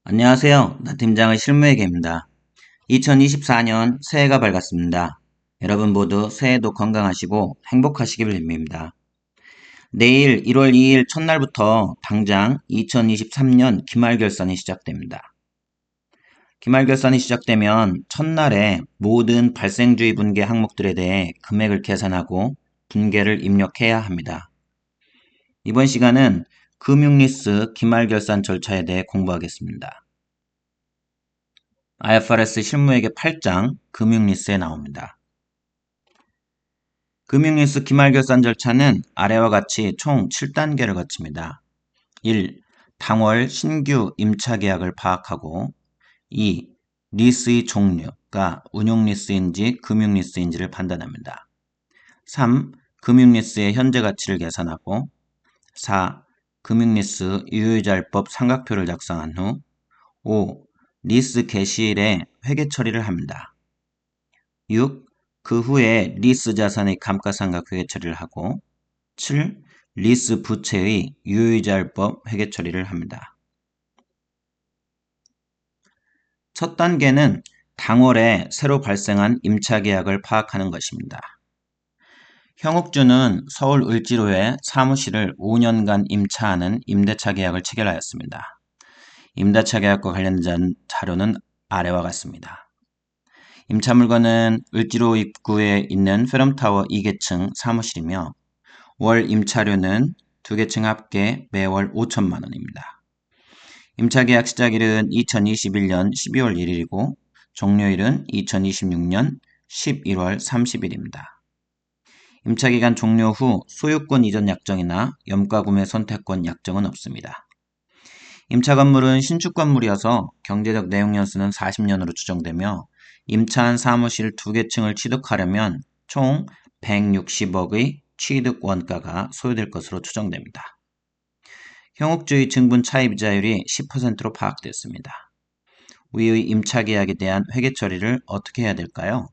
안녕하세요. 나 팀장의 실무회계입니다. 2024년 새해가 밝았습니다. 여러분 모두 새해도 건강하시고 행복하시길 빌립니다. 내일 1월 2일 첫날부터 당장 2023년 기말결산이 시작됩니다. 기말결산이 시작되면 첫날에 모든 발생주의 분계 항목들에 대해 금액을 계산하고 분계를 입력해야 합니다. 이번 시간은 금융리스 기말결산 절차에 대해 공부하겠습니다. IFRS 실무회계 8장 금융리스에 나옵니다. 금융리스 기말결산 절차는 아래와 같이 총 7단계를 거칩니다. 1. 당월 신규 임차계약을 파악하고 2. 리스의 종류가 운용리스인지 금융리스인지를 판단합니다. 3. 금융리스의 현재 가치를 계산하고 4. 금융리스 유효이자율법 삼각표를 작성한 후 5. 리스 개시일에 회계 처리를 합니다. 6. 그 후에 리스 자산의 감가상각 회계 처리를 하고 7. 리스 부채의 유효이자율법 회계 처리를 합니다. 첫 단계는 당월에 새로 발생한 임차계약을 파악하는 것입니다. 형욱주는 서울 을지로에 사무실을 5년간 임차하는 임대차 계약을 체결하였습니다. 임대차 계약과 관련된 자료는 아래와 같습니다. 임차 물건은 을지로 입구에 있는 페럼타워 2계층 사무실이며 월 임차료는 2계층 합계 매월 5천만 원입니다. 임차 계약 시작일은 2021년 12월 1일이고 종료일은 2026년 11월 30일입니다. 임차기간 종료 후 소유권 이전 약정이나 염가구매 선택권 약정은 없습니다. 임차 건물은 신축 건물이어서 경제적 내용연수는 40년으로 추정되며 임차한 사무실 2계층을 취득하려면 총 160억의 취득 원가가 소요될 것으로 추정됩니다. 형욱주의 증분 차입 이자율이 10%로 파악됐습니다. 위의 임차 계약에 대한 회계 처리를 어떻게 해야 될까요?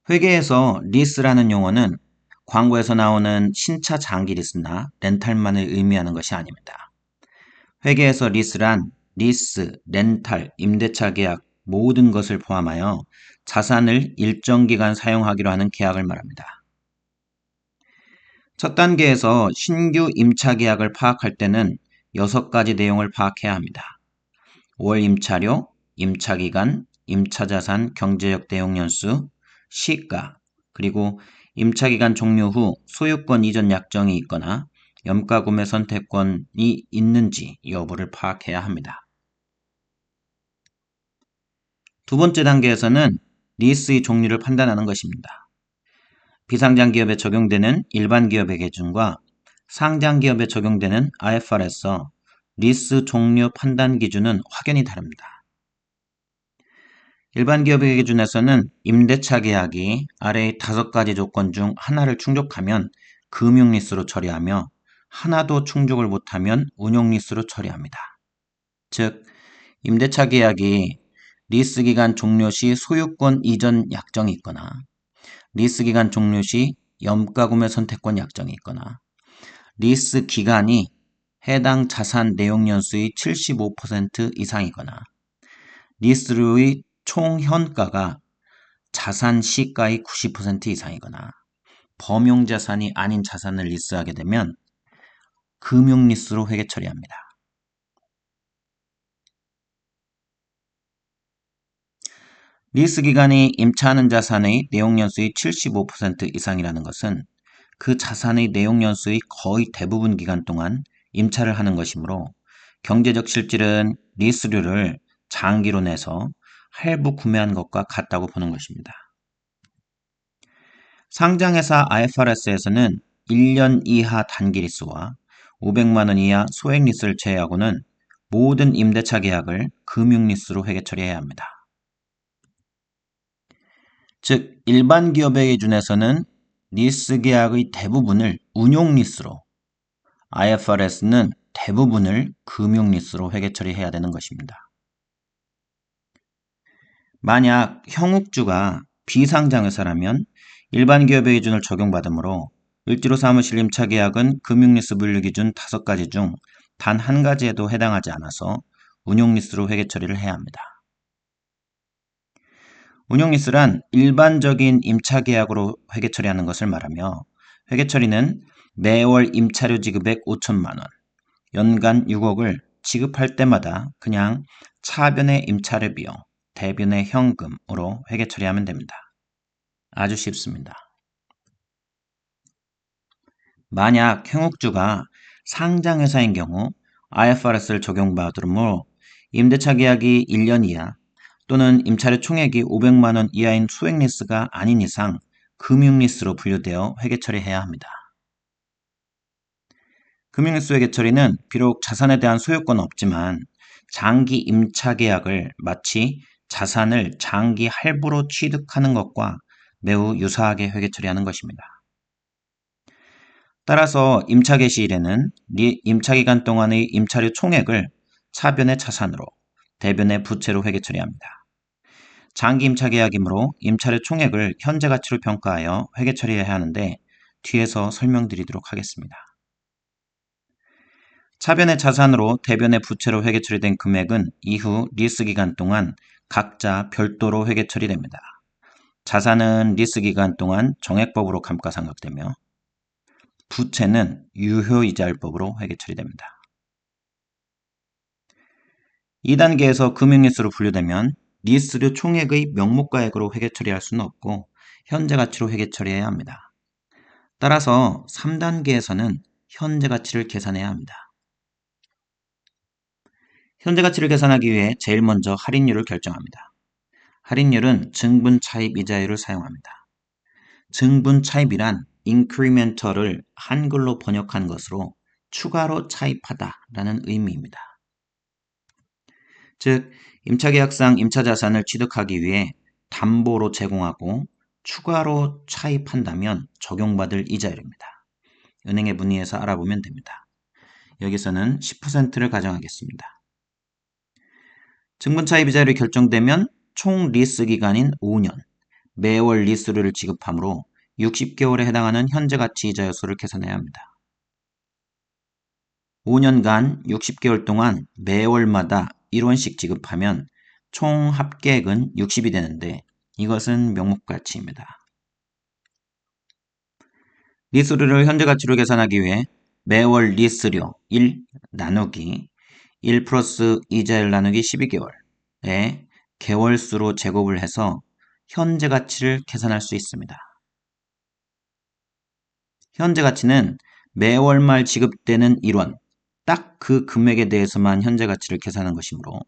회계에서 리스라는 용어는 광고에서 나오는 신차 장기 리스나 렌탈만을 의미하는 것이 아닙니다. 회계에서 리스란 리스, 렌탈, 임대차 계약 모든 것을 포함하여 자산을 일정 기간 사용하기로 하는 계약을 말합니다. 첫 단계에서 신규 임차 계약을 파악할 때는 6가지 내용을 파악해야 합니다. 월 임차료, 임차기간, 임차자산 경제적 내용연수, 시가, 그리고 임차기간 종료 후 소유권 이전 약정이 있거나 염가구매 선택권이 있는지 여부를 파악해야 합니다. 두 번째 단계에서는 리스의 종류를 판단하는 것입니다. 비상장 기업에 적용되는 일반 기업의 기준과 상장 기업에 적용되는 IFRS 리스 종류 판단 기준은 확연히 다릅니다. 일반 기업의 기준에서는 임대차 계약이 아래의 5가지 조건 중 하나를 충족하면 금융리스로 처리하며 하나도 충족을 못하면 운용리스로 처리합니다. 즉, 임대차 계약이 리스기간 종료 시 소유권 이전 약정이 있거나 리스기간 종료 시 염가구매 선택권 약정이 있거나 리스 기간이 해당 자산 내용연수의 75% 이상이거나 리스료의 총 현가가 자산 시가의 90% 이상이거나 범용자산이 아닌 자산을 리스하게 되면 금융리스로 회계 처리합니다. 리스 기간이 임차하는 자산의 내용연수의 75% 이상이라는 것은 그 자산의 내용연수의 거의 대부분 기간 동안 임차를 하는 것이므로 경제적 실질은 리스료를 장기로 내서 할부 구매한 것과 같다고 보는 것입니다. 상장회사 IFRS에서는 1년 이하 단기 리스와 500만 원 이하 소액 리스를 제외하고는 모든 임대차 계약을 금융리스로 회계 처리해야 합니다. 즉, 일반 기업의 기준에서는 리스 계약의 대부분을 운용리스로, IFRS는 대부분을 금융리스로 회계 처리해야 되는 것입니다. 만약 형욱주가 비상장회사라면 일반 기업의 기준을 적용받으므로 을지로 사무실 임차 계약은 금융리스 분류 기준 5가지 중 단 한 가지에도 해당하지 않아서 운용리스로 회계 처리를 해야 합니다. 운용리스란 일반적인 임차계약으로 회계 처리하는 것을 말하며 회계 처리는 매월 임차료 지급액 5천만 원, 연간 6억을 지급할 때마다 그냥 차변의 임차료 비용, 대변의 현금으로 회계 처리하면 됩니다. 아주 쉽습니다. 만약 형욱주가 상장회사인 경우 IFRS를 적용받으므로 임대차 계약이 1년 이하 또는 임차료 총액이 500만 원 이하인 소액리스가 아닌 이상 금융리스로 분류되어 회계 처리해야 합니다. 금융리스 회계 처리는 비록 자산에 대한 소유권은 없지만 장기 임차 계약을 마치 자산을 장기 할부로 취득하는 것과 매우 유사하게 회계 처리하는 것입니다. 따라서 임차 개시일에는 임차 기간 동안의 임차료 총액을 차변의 자산으로, 대변의 부채로 회계 처리합니다. 장기 임차 계약이므로 임차료 총액을 현재 가치로 평가하여 회계 처리해야 하는데 뒤에서 설명드리도록 하겠습니다. 차변의 자산으로 대변의 부채로 회계 처리된 금액은 이후 리스 기간 동안 각자 별도로 회계 처리됩니다. 자산은 리스 기간 동안 정액법으로 감가상각되며 부채는 유효이자율법으로 회계 처리됩니다. 2단계에서 금융리스로 분류되면 리스료 총액의 명목가액으로 회계 처리할 수는 없고 현재 가치로 회계 처리해야 합니다. 따라서 3단계에서는 현재 가치를 계산해야 합니다. 현재 가치를 계산하기 위해 제일 먼저 할인율을 결정합니다. 할인율은 증분 차입 이자율을 사용합니다. 증분 차입이란 incremental을 한글로 번역한 것으로 추가로 차입하다라는 의미입니다. 즉, 임차계약상 임차자산을 취득하기 위해 담보로 제공하고 추가로 차입한다면 적용받을 이자율입니다. 은행에 문의해서 알아보면 됩니다. 여기서는 10%를 가정하겠습니다. 증분차입 이자율이 결정되면 총 리스 기간인 5년, 매월 리스료를 지급하므로 60개월에 해당하는 현재 가치 이자 요소를 계산해야 합니다. 5년간 60개월 동안 매월마다 1원씩 지급하면 총 합계액은 60이 되는데 이것은 명목가치입니다. 리스료를 현재 가치로 계산하기 위해 매월 리스료 1 나누기 1 플러스 이자율 나누기 12개월에 개월수로 제곱을 해서 현재 가치를 계산할 수 있습니다. 현재 가치는 매월 말 지급되는 1원, 딱 그 금액에 대해서만 현재 가치를 계산한 것이므로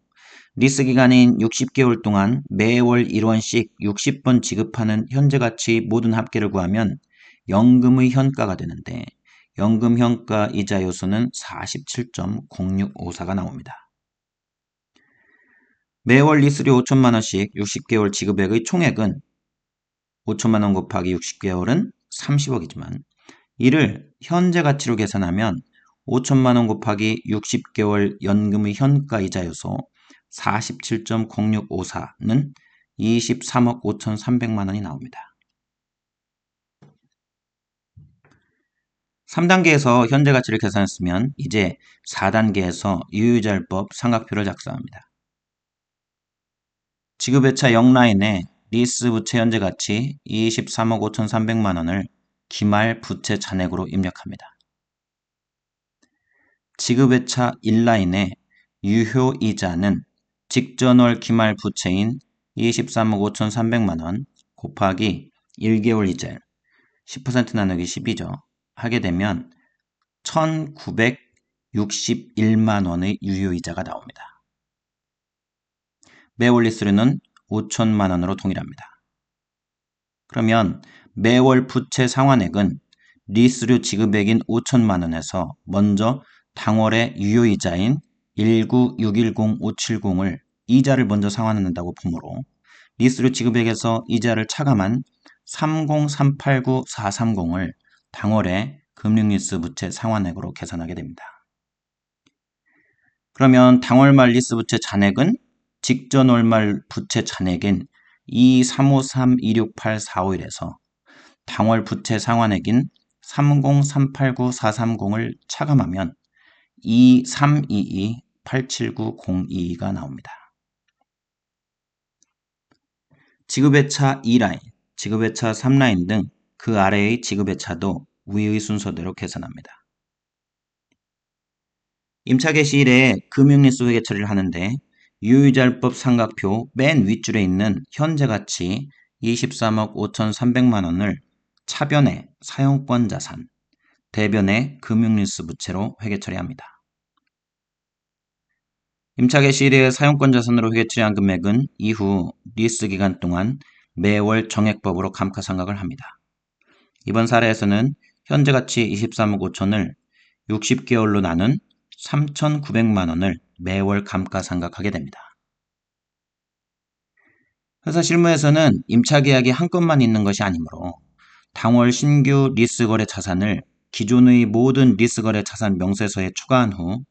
리스 기간인 60개월 동안 매월 1원씩 60번 지급하는 현재 가치 모든 합계를 구하면 연금의 현가가 되는데 연금 현가 이자 요소는 47.0654가 나옵니다. 매월 리스료 5천만 원씩 60개월 지급액의 총액은 5천만 원 곱하기 60개월은 30억이지만 이를 현재 가치로 계산하면 5천만 원 곱하기 60개월 연금의 현가 이자 요소 47.0654는 23억 5,300만 원이 나옵니다. 3단계에서 현재 가치를 계산했으면 이제 4단계에서 유효이자율법 삼각표를 작성합니다. 지급회차 0라인에 리스 부채 현재 가치 23억 5,300만 원을 기말 부채 잔액으로 입력합니다. 지급회차 1라인에 유효이자는 직전월 기말 부채인 23억 5,300만 원 곱하기 1개월 이자율 10% 나누기 12죠. 하게 되면 1,961만 원의 유효이자가 나옵니다. 매월 리스료는 5천만 원으로 동일합니다. 그러면 매월 부채 상환액은 리스료 지급액인 5천만 원에서 먼저 당월의 유효이자인 19610,570을 이자를 먼저 상환한다고 보므로 리스료 지급액에서 이자를 차감한 30389,430을 당월의 금융리스 부채 상환액으로 계산하게 됩니다. 그러면 당월 말 리스 부채 잔액은 직전 월 말 부채 잔액인 2353268,451에서 당월 부채 상환액인 30389,430을 차감하면 2322-87902가 나옵니다. 지급회차 2라인, 지급회차 3라인 등 그 아래의 지급회차도 위의 순서대로 계산합니다. 임차 개시일에 금융리스 회계 처리를 하는데 유유자율법 삼각표 맨 윗줄에 있는 현재 가치 23억 5,300만 원을 차변의 사용권 자산, 대변의 금융리스 부채로 회계 처리합니다. 임차 개시일에 사용권 자산으로 회계 처리한 금액은 이후 리스 기간 동안 매월 정액법으로 감가상각을 합니다. 이번 사례에서는 현재 가치 23억 5천을 60개월로 나눈 3,900만 원을 매월 감가상각하게 됩니다. 회사 실무에서는 임차 계약이 한 건만 있는 것이 아니므로 당월 신규 리스 거래 자산을 기존의 모든 리스 거래 자산 명세서에 초과한 후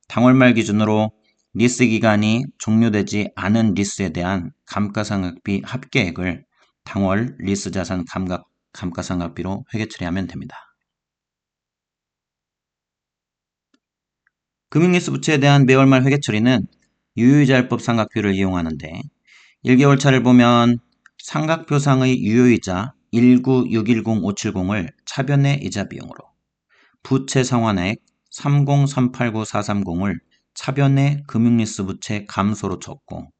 당월 말 기준으로 리스 기간이 종료되지 않은 리스에 대한 감가상각비 합계액을 당월 리스 자산 감가상각비로 회계 처리하면 됩니다. 금융리스 부채에 대한 매월 말 회계 처리는 유효이자율법 삼각표를 이용하는데 1개월 차를 보면 삼각표상의 유효이자 19610,570을 차변의 이자 비용으로, 부채 상환액 30389,430을 차변의 금융리스 부채 감소로 쳤고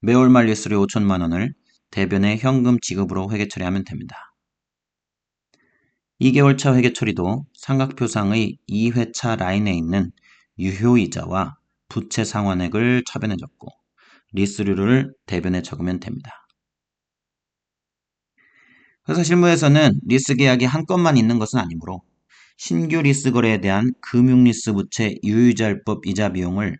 매월 말 리스료 5천만 원을 대변의 현금 지급으로 회계 처리하면 됩니다. 2개월 차 회계 처리도 삼각표상의 2회차 라인에 있는 유효이자와 부채 상환액을 차변에 적고 리스료를 대변에 적으면 됩니다. 회사 실무에서는 리스 계약이 한 건만 있는 것은 아니므로 신규 리스 거래에 대한 금융리스 부채 유효이자율법 이자 비용을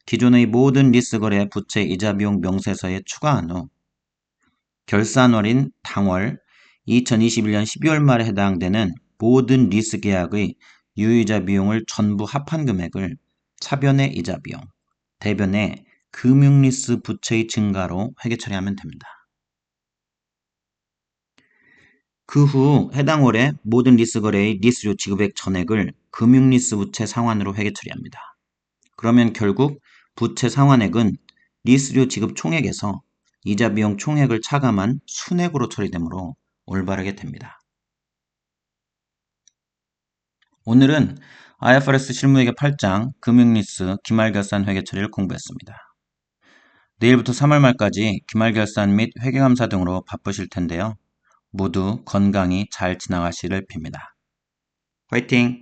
기존의 모든 리스 거래 부채 이자 비용 명세서에 추가한 후 결산월인 당월 2021년 12월 말에 해당되는 모든 리스 계약의 유효이자 비용을 전부 합한 금액을 차변의 이자 비용, 대변의 금융리스 부채의 증가로 회계 처리하면 됩니다. 그 후 해당 월에 모든 리스 거래의 리스료 지급액 전액을 금융리스 부채 상환으로 회계 처리합니다. 그러면 결국 부채 상환액은 리스료 지급 총액에서 이자 비용 총액을 차감한 순액으로 처리되므로 올바르게 됩니다. 오늘은 IFRS 실무회계 8장 금융리스 기말결산 회계 처리를 공부했습니다. 내일부터 3월 말까지 기말결산 및 회계감사 등으로 바쁘실 텐데요. 모두 건강히 잘 지나가시를 빕니다. 화이팅!